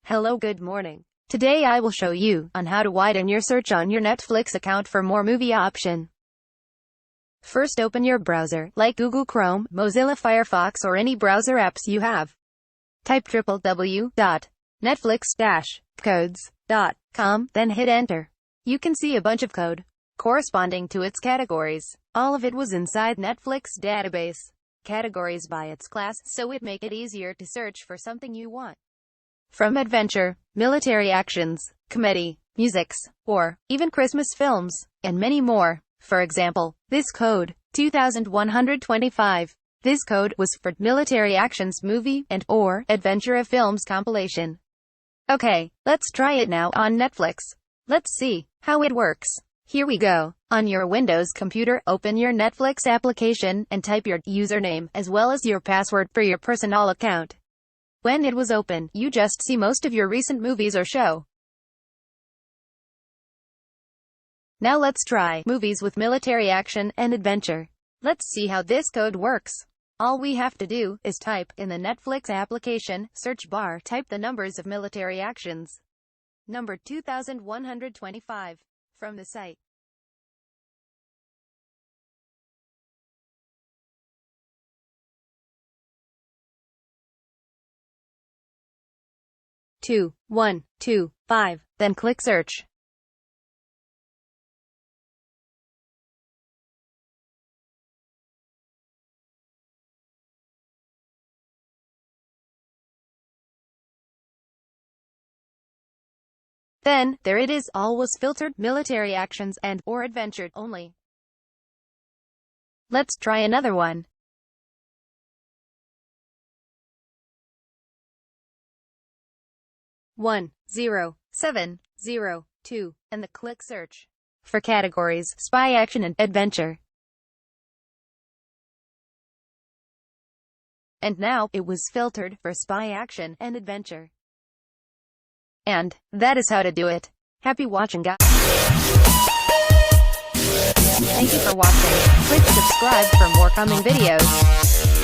Hello, good morning. Today I will show you on how to widen your search on your Netflix account for more movie option. First, open your browser, like Google Chrome, Mozilla Firefox, or any browser apps you have. Type www.netflix-codes.com, then hit enter. You can see a bunch of code corresponding to its categories. All of it was inside Netflix database. Categories by its class, so it make it easier to search for something you want. From adventure, military actions, comedy, musics, or even Christmas films, and many more. For example, this code, 2125. This code was for military actions movie and or adventure of films compilation. Okay, let's try it now on Netflix. Let's see how it works. Here we go. On your Windows computer, open your Netflix application and type your username as well as your password for your personal account. When it was open, you just see most of your recent movies or show. Now let's try movies with military action and adventure. Let's see how this code works. All we have to do is type in the Netflix application search bar, type the numbers of military actions. Number 2125 from the site. Two, 1, 2, 5, then click search. Then, there it is, all was filtered, military actions and or adventure only. Let's try another one. 10702, and the click search. For categories, spy action and adventure. And now, it was filtered for spy action and adventure. And that is how to do it. Happy watching, guys. Thank you for watching. Click subscribe for more coming videos.